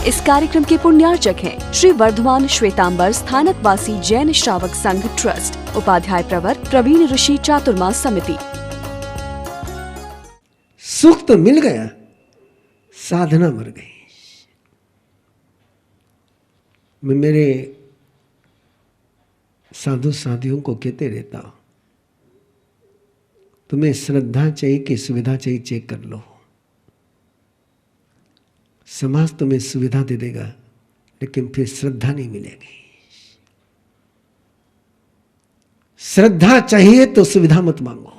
इस कार्यक्रम के पुण्यार्चक हैं श्री वर्धमान श्वेतांबर स्थानकवासी जैन श्रावक संघ ट्रस्ट, उपाध्याय प्रवर प्रवीण ऋषि चातुर्मास समिति। सुख तो मिल गया, साधना मर गई। मैं मेरे साधु साधियों को कहते रहता हूं, तुम्हें श्रद्धा चाहिए कि सुविधा चाहिए, चेक कर लो। समाज तुम्हें सुविधा दे देगा, लेकिन फिर श्रद्धा नहीं मिलेगी। श्रद्धा चाहिए तो सुविधा मत मांगो।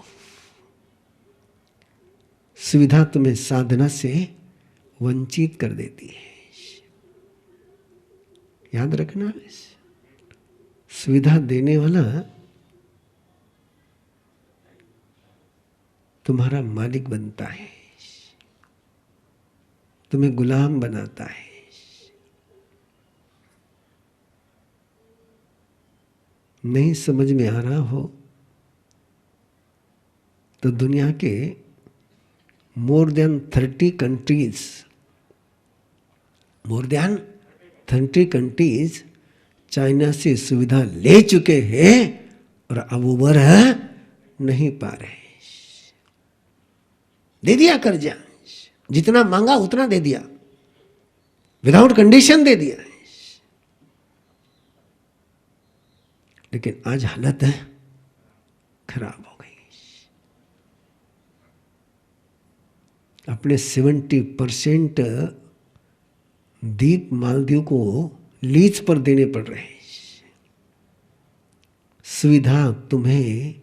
सुविधा तुम्हें साधना से वंचित कर देती है। याद रखना, सुविधा देने वाला तुम्हारा मालिक बनता है, तुम्हें गुलाम बनाता है। नहीं समझ में आ रहा हो तो दुनिया के more than 30 countries चाइना से सुविधा ले चुके हैं और अब उबर नहीं पा रहे। दे दिया कर्जा, जितना मांगा उतना दे दिया, विदाउट कंडीशन दे दिया। लेकिन आज हालत है खराब हो गई। अपने 70% द्वीप मालदीव को लीज पर देने पड़ रहे हैं। सुविधा तुम्हें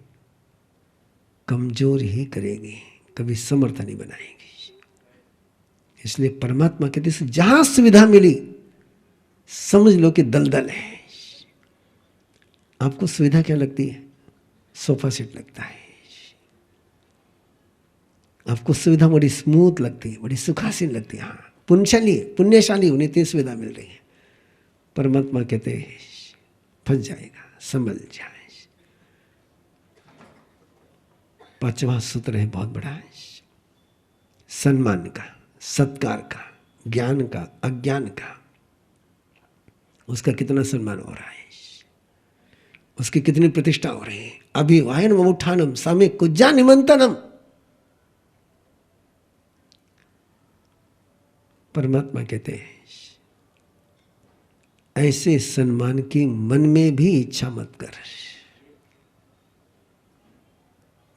कमजोर ही करेगी, कभी समर्थ नहीं बनाएगी। इसलिए परमात्मा कहते हैं जहां सुविधा मिली समझ लो कि दलदल है। आपको सुविधा क्या लगती है? सोफा सेट लगता है। आपको सुविधा बड़ी स्मूथ लगती है, बड़ी सुखासीन लगती है। हाँ, पुण्यशाली उन्हें इतनी सुविधा मिल रही है। परमात्मा कहते हैं फंस जाएगा, संभल जाए। 5वां सूत्र है, बहुत बड़ा है। सम्मान का, सत्कार का, ज्ञान का, अज्ञान का, उसका कितना सम्मान हो रहा है, उसकी कितनी प्रतिष्ठा हो रही है। अभिवायन ममुत्थानम सामे कुज्जा निमंत्रणम। परमात्मा कहते हैं ऐसे सम्मान की मन में भी इच्छा मत कर।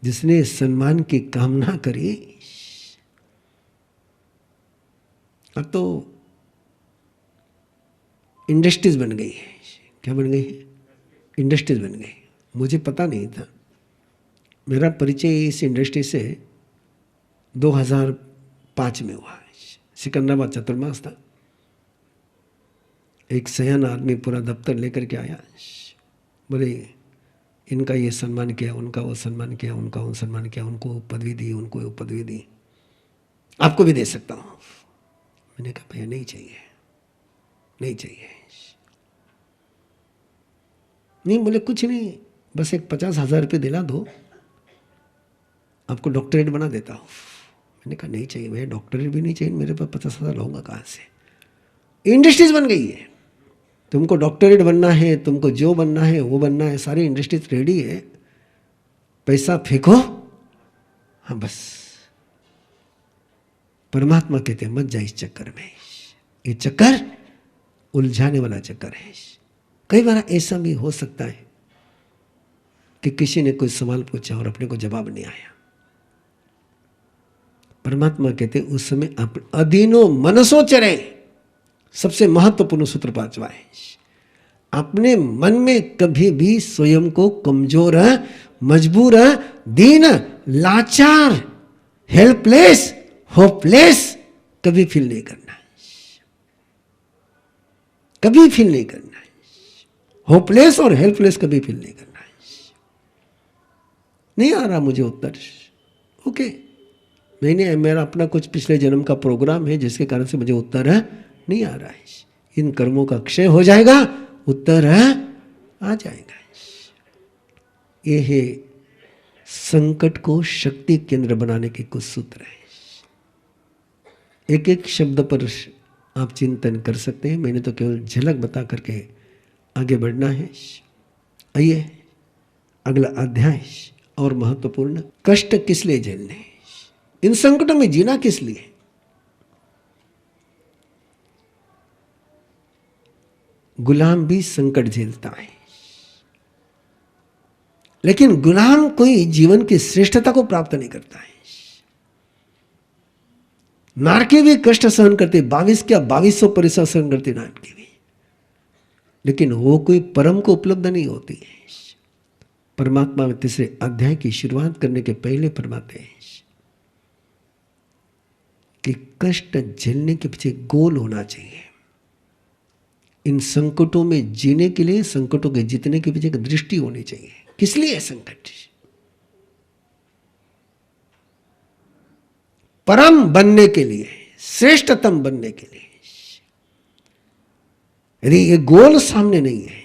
जिसने सम्मान की कामना करी, अब तो इंडस्ट्रीज बन गई है। क्या बन गई है? इंडस्ट्रीज बन गई। मुझे पता नहीं था। मेरा परिचय इस इंडस्ट्री से 2005 में हुआ। सिकंदराबाद चतुर्मास था। एक सयान आदमी पूरा दफ्तर लेकर के आया। बोले इनका ये सम्मान किया, उनका वो सम्मान किया, उनका वो सम्मान किया, उनको पदवी दी, उनको वो पदवी दी, आपको भी दे सकता हूँ। मैंने कहा भैया नहीं चाहिए, नहीं चाहिए। नहीं, बोले कुछ नहीं, बस एक 50,000 रुपये दिला दो, आपको डॉक्टरेट बना देता हूँ। मैंने कहा नहीं चाहिए भैया, डॉक्टरेट भी नहीं चाहिए, मेरे पास 50,000 होगा कहाँ से। इंडस्ट्रीज बन गई है। तुमको डॉक्टरेट बनना है, तुमको जो बनना है वो बनना है, सारी इंडस्ट्रीज रेडी है, पैसा फेंको। हाँ बस। परमात्मा कहते हैं मत जा इस चक्कर में। ये चक्कर उलझाने वाला चक्कर है। कई बार ऐसा भी हो सकता है कि किसी ने कोई सवाल पूछा और अपने को जवाब नहीं आया। परमात्मा कहते हैं उस समय आप अधीनो मनसो चरे। सबसे महत्वपूर्ण सूत्र 5वां है, अपने मन में कभी भी स्वयं को कमजोर, मजबूर, दीन, लाचार, हेल्पलेस, होपलेस कभी फील नहीं करना है। कभी फील नहीं करना है। होपलेस और हेल्पलेस कभी फील नहीं करना है। नहीं आ रहा मुझे उत्तर, ओके, मैंने मेरा अपना कुछ पिछले जन्म का प्रोग्राम है जिसके कारण से मुझे उत्तर नहीं आ रहा है। इन कर्मों का क्षय हो जाएगा, उत्तर आ जाएगा। ये है संकट को शक्ति केंद्र बनाने के कुछ सूत्र हैं। एक एक शब्द पर आप चिंतन कर सकते हैं। मैंने तो केवल झलक बता करके आगे बढ़ना है। आइए अगला अध्याय और महत्वपूर्ण, कष्ट किस लिए झेलने, इन संकटों में जीना किस लिए। गुलाम भी संकट झेलता है, लेकिन गुलाम कोई जीवन की श्रेष्ठता को प्राप्त नहीं करता है। नारकी भी कष्ट सहन करते, 2200 परीक्षा सहन करती नारकी भी, लेकिन वो कोई परम को उपलब्ध नहीं होती है। परमात्मा में तीसरे अध्याय की शुरुआत करने के पहले फरमाते हैं कि कष्ट झेलने के पीछे गोल होना चाहिए। इन संकटों में जीने के लिए, संकटों के जीतने के पीछे एक दृष्टि होनी चाहिए। किस लिए है संकट? परम बनने के लिए, श्रेष्ठतम बनने के लिए। यदि ये गोल सामने नहीं है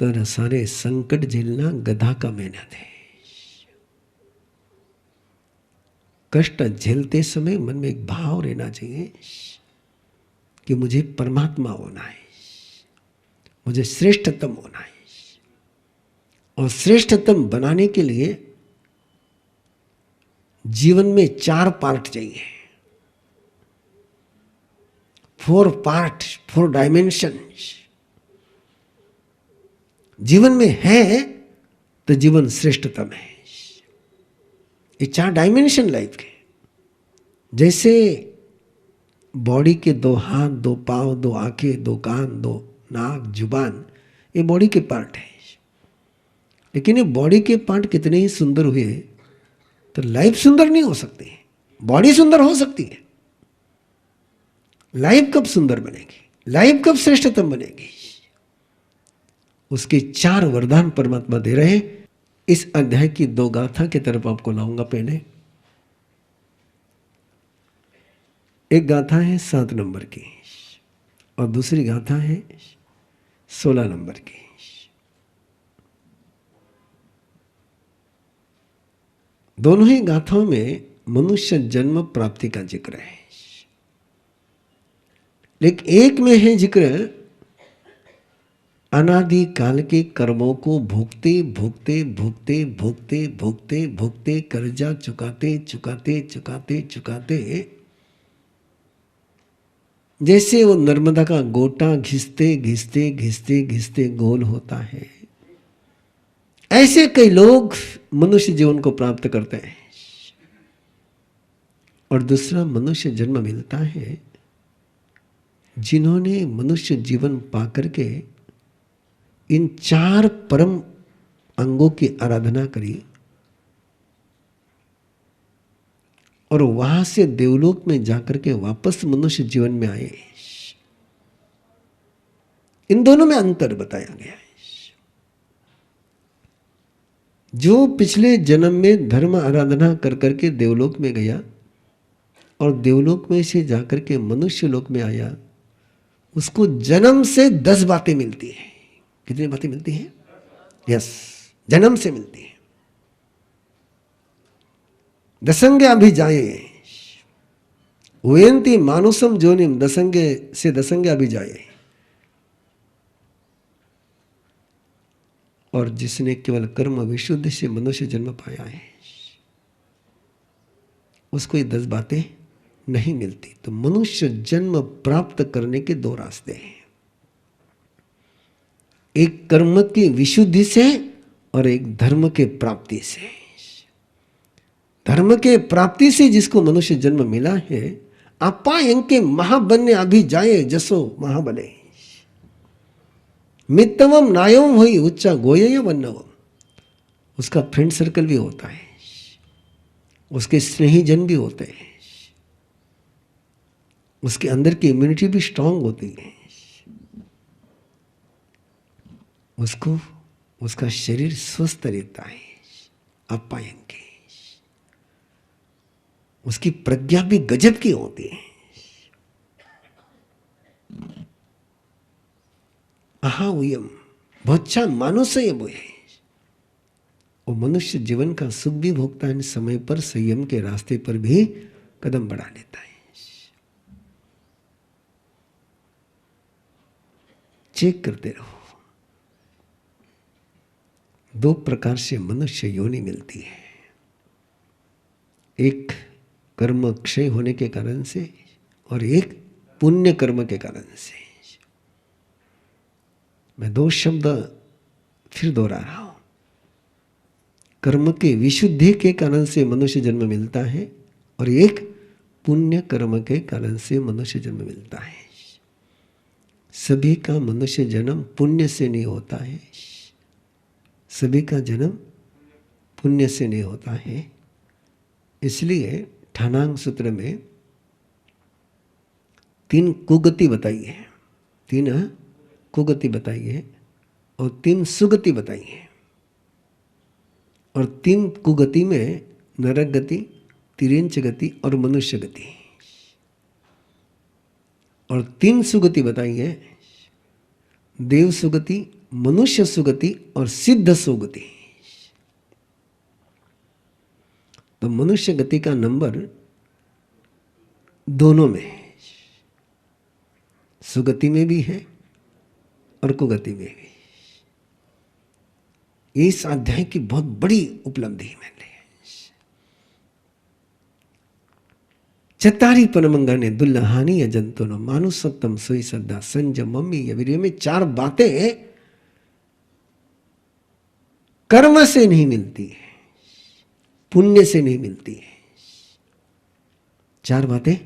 तो सारे संकट झेलना गधा का मेहनत है। कष्ट झेलते समय मन में एक भाव रहना चाहिए कि मुझे परमात्मा होना है, मुझे श्रेष्ठतम होना है। और श्रेष्ठतम बनाने के लिए जीवन में 4 पार्ट चाहिए, 4 पार्ट, 4 डायमेंशन जीवन में है तो जीवन श्रेष्ठतम है। ये 4 डायमेंशन लाइफ के, जैसे बॉडी के 2 हाथ, 2 पांव, 2 आंखें, 2 कान, 2 नाक, जुबान, ये बॉडी के पार्ट है। लेकिन ये बॉडी के पार्ट कितने ही सुंदर हुए तो लाइफ सुंदर नहीं हो सकती। बॉडी सुंदर हो सकती है, लाइफ कब सुंदर बनेगी, लाइफ कब श्रेष्ठतम बनेगी? उसके 4 वरदान परमात्मा दे रहे हैं। इस अध्याय की 2 गाथा की तरफ आपको लाऊंगा। पहले एक गाथा है 7 नंबर की और दूसरी गाथा है 16 नंबर की। दोनों ही गाथाओं में मनुष्य जन्म प्राप्ति का जिक्र है, लेकिन एक में है जिक्र अनादि काल के कर्मों को भोगते भोगते भोगते भोगते भोगते भोगते कर्जा चुकाते चुकाते चुकाते चुकाते, जैसे वो नर्मदा का गोटा घिसते घिसते घिसते घिसते गोल होता है, ऐसे कई लोग मनुष्य जीवन को प्राप्त करते हैं। और दूसरा मनुष्य जन्म मिलता है जिन्होंने मनुष्य जीवन पाकर के इन 4 परम अंगों की आराधना करी और वहां से देवलोक में जाकर के वापस मनुष्य जीवन में आए। इन दोनों में अंतर बताया गया है। जो पिछले जन्म में धर्म आराधना कर करके देवलोक में गया और देवलोक में से जाकर के मनुष्य लोक में आया, उसको जन्म से 10 बातें मिलती हैं। कितनी बातें मिलती हैं? यस, जन्म से मिलती है। दसंगे अभिजाये उयंती मानुसम जोनिम, दसंगे से दसंगे अभिजाये। और जिसने केवल कर्म विशुद्धि से मनुष्य जन्म पाया है उसको ये 10 बातें नहीं मिलती। तो मनुष्य जन्म प्राप्त करने के 2 रास्ते हैं, एक कर्म की विशुद्धि से और एक धर्म के प्राप्ति से। धर्म के प्राप्ति से जिसको मनुष्य जन्म मिला है, अपायंके महाबन्य अभी जाए जसो महाबले, मित्तवम नायम हुई उच्चा गोय वन्नवम। उसका फ्रेंड सर्कल भी होता है, उसके स्नेही जन भी होते हैं, उसके अंदर की इम्यूनिटी भी स्ट्रांग होती है, उसको उसका शरीर स्वस्थ रहता है। अपायंके, उसकी प्रज्ञा भी गजब की होती है। आहा उयम, बहुत अच्छा मानुष है वो है। वो मनुष्य जीवन का सुख भी भोगता है, समय पर संयम के रास्ते पर भी कदम बढ़ा लेता है। चेक करते रहो। 2 प्रकार से मनुष्य योनि मिलती है, एक कर्म क्षय होने के कारण से और एक पुण्य कर्म के कारण से। मैं 2 शब्द फिर दोहरा रहा हूं। कर्म के विशुद्धि के कारण से मनुष्य जन्म मिलता है और एक पुण्य कर्म के कारण से मनुष्य जन्म मिलता है। सभी का मनुष्य जन्म पुण्य से नहीं होता है, सभी का जन्म पुण्य से नहीं होता है। इसलिए ठाणांग सूत्र में 3 कुगति बताई है, 3 कुगति बताई है और 3 सुगति बताई है। और 3 कुगति में नरक गति, तिर्यंच गति और मनुष्य गति, और 3 सुगति बताई है, देव सुगति, मनुष्य सुगति और सिद्ध सुगति। तो मनुष्य गति का नंबर दोनों में है, सुगति में भी है और कुगति में भी। इस अध्याय की बहुत बड़ी उपलब्धि है। मैंने चतारी परमंगा ने दुल्लहानी अजंतो नो मानुसत्तम सोई सद्दा संजम मम्मी वीर्य में 4 बातें कर्म से नहीं मिलती है, पुण्य से नहीं मिलती है। 4 बातें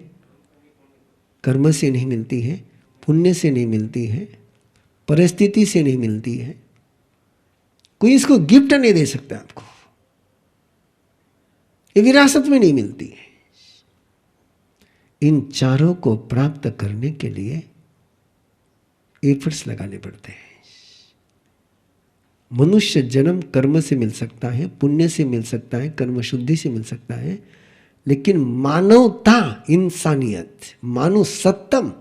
कर्म से नहीं मिलती है, पुण्य से नहीं मिलती है, परिस्थिति से नहीं मिलती है। कोई इसको गिफ्ट नहीं दे सकता आपको, ये विरासत में नहीं मिलती है। इन 4 को प्राप्त करने के लिए एफर्ट्स लगाने पड़ते हैं। मनुष्य जन्म कर्म से मिल सकता है, पुण्य से मिल सकता है, कर्म शुद्धि से मिल सकता है, लेकिन मानवता, इंसानियत, मानुसत्तम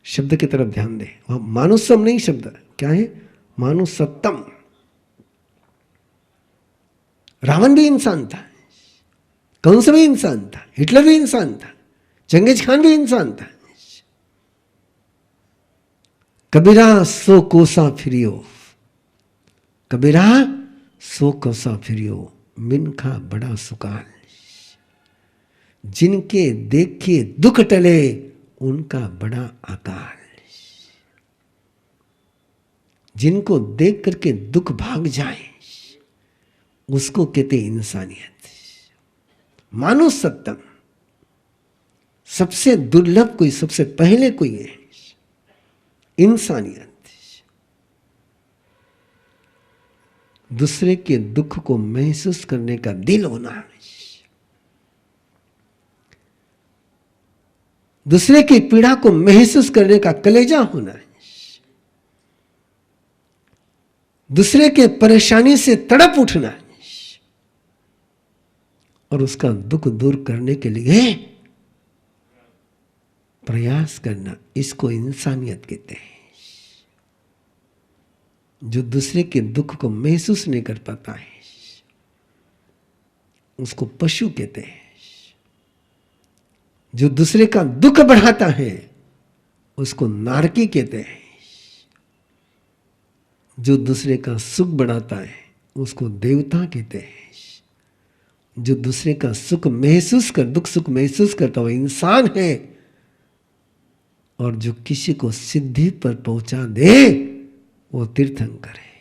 शब्द की तरफ ध्यान दें। वहां मानुसम नहीं शब्द क्या है, मानुसत्तम। रावण भी इंसान था, कंस भी इंसान था, हिटलर भी इंसान था, चंगेज खान भी इंसान था। कबीरा सो कोसा फिरियो, कबीरा सो कोसा फिरियो, मिनखा बड़ा सुकाल। जिनके देखे दुख टले उनका बड़ा अकाल। जिनको देख करके दुख भाग जाए उसको कहते इंसानियत, मानुसत्तम। सबसे दुर्लभ कोई, सबसे पहले कोई है इंसानियत। दूसरे के दुख को महसूस करने का दिल होना, दूसरे की पीड़ा को महसूस करने का कलेजा होना, दूसरे के परेशानी से तड़प उठना और उसका दुख दूर करने के लिए प्रयास करना, इसको इंसानियत कहते हैं। जो दूसरे के दुख को महसूस नहीं कर पाता है उसको पशु कहते हैं। जो दूसरे का दुख बढ़ाता है उसको नारकी कहते हैं। जो दूसरे का सुख बढ़ाता है उसको देवता कहते हैं। जो दूसरे का सुख महसूस कर, दुख सुख महसूस करता वो इंसान है। और जो किसी को सिद्धि पर पहुंचा दे वो तीर्थंकर है।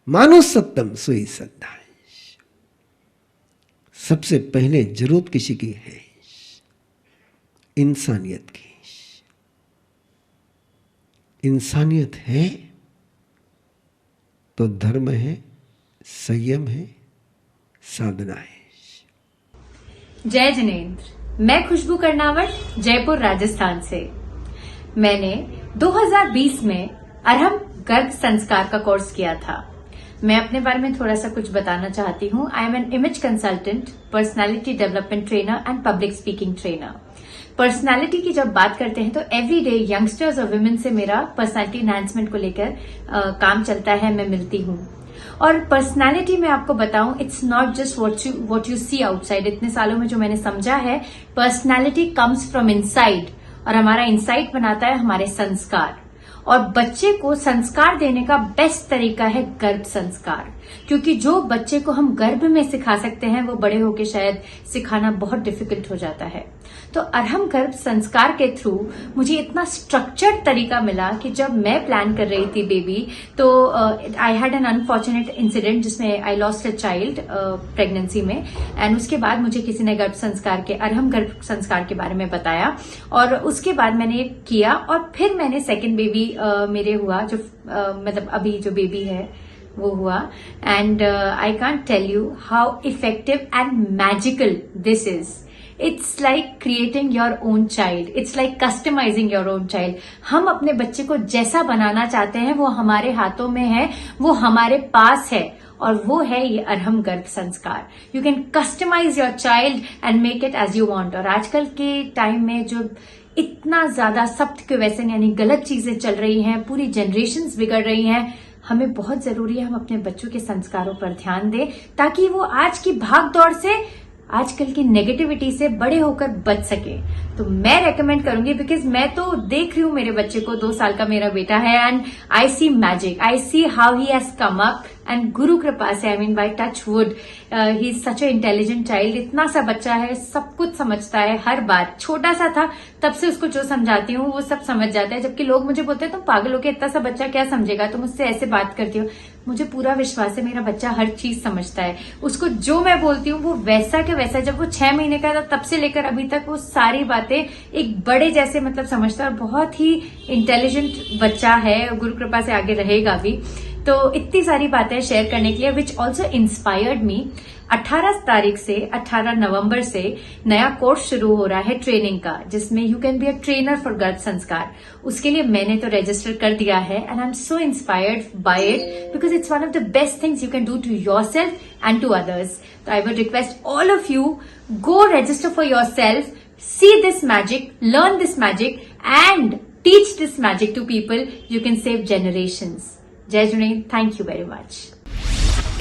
मानुसत्तम सोई सद्दा। सबसे पहले जरूरत किसी की है इंसानियत की। इंसानियत है तो धर्म है, संयम है, साधना है। जय जिनेंद्र। मैं खुशबू कर्नावट, जयपुर राजस्थान से। मैंने 2020 में अरहम गर्भ संस्कार का कोर्स किया था। मैं अपने बारे में थोड़ा सा कुछ बताना चाहती हूँ। I am an image consultant, personality development trainer and public speaking trainer. Personality की जब बात करते हैं तो एवरी डे यंगस्टर्स और वुमेन से मेरा पर्सनालिटी एनहांसमेंट को लेकर काम चलता है। मैं मिलती हूँ और पर्सनालिटी में आपको बताऊं, it's not just what you see outside. इतने सालों में जो मैंने समझा है, पर्सनालिटी कम्स फ्रॉम इनसाइड, और हमारा इनसाइड बनाता है हमारे संस्कार। और बच्चे को संस्कार देने का बेस्ट तरीका है गर्भ संस्कार, क्योंकि जो बच्चे को हम गर्भ में सिखा सकते हैं वो बड़े होके शायद सिखाना बहुत डिफिकल्ट हो जाता है। तो अरहम गर्भ संस्कार के थ्रू मुझे इतना स्ट्रक्चर्ड तरीका मिला कि जब मैं प्लान कर रही थी बेबी, तो I had an unfortunate incident जिसमें I lost a child pregnancy में, एंड उसके बाद मुझे किसी ने गर्भ संस्कार के, अरहम गर्भ संस्कार के बारे में बताया, और उसके बाद मैंने किया, और फिर मैंने सेकेंड बेबी मेरे हुआ, जो मतलब अभी जो बेबी है वो हुआ। And I can't tell you how effective and magical this is. It's like creating your own child, it's like customising your own child. हम अपने बच्चे को जैसा बनाना चाहते हैं वो हमारे हाथों में है, वो हमारे पास है, और वो है ये Arham Garbh Sanskar. You can customise your child and make it as you want. और आजकल के टाइम में जो इतना ज्यादा सख्त के वैसे यानी गलत चीजें चल रही हैं, पूरी जनरेशन्स बिगड़ रही हैं, हमें बहुत जरूरी है हम अपने बच्चों के संस्कारों पर ध्यान दें, ताकि वो आज की भाग दौड़ से, आजकल की नेगेटिविटी से बड़े होकर बच सके। तो मैं रेकमेंड करूंगी, बिकॉज मैं तो देख रही हूँ मेरे बच्चे को, 2 साल का मेरा बेटा है, and I see magic, I see how he has come up, and गुरु कृपा से, I mean by touch wood, he is such a intelligent child. इतना सा बच्चा है, सब कुछ समझता है हर बार। छोटा सा था तब से उसको जो समझाती हूँ वो सब समझ जाता है, जबकि लोग मुझे बोलते हैं तुम पागल हो के, इतना सा बच्चा क्या समझेगा, तुम मुझसे ऐसे बात करती हो। मुझे पूरा विश्वास है मेरा बच्चा हर चीज समझता है। उसको जो मैं बोलती हूँ वो वैसा के वैसा, जब वो 6 महीने का था तब से लेकर अभी तक वो सारी बातें एक बड़े जैसे मतलब समझता है, और बहुत ही इंटेलिजेंट बच्चा है, गुरु कृपा से आगे रहेगा भी। तो इतनी सारी बातें शेयर करने के लिए, विच ऑल्सो इंस्पायर्ड मी। 18 तारीख से 18 नवंबर से नया कोर्स शुरू हो रहा है ट्रेनिंग का, जिसमें you can be a trainer for गर्भ संस्कार। उसके लिए मैंने तो रजिस्टर कर दिया है, and I am so inspired by it, because it's one of the best things you can do to yourself and to others. तो I would request all of you, go register for yourself, see this magic, learn this magic, and teach this magic to people. You can save generations. जय Junaid, thank you very much.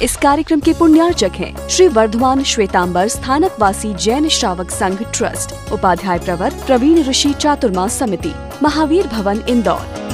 इस कार्यक्रम के पुण्यार्चक हैं श्री वर्धमान श्वेतांबर स्थानकवासी जैन श्रावक संघ trust, Upadhyay प्रवर प्रवीण ऋषि चातुर्मास समिति, महावीर भवन इंदौर।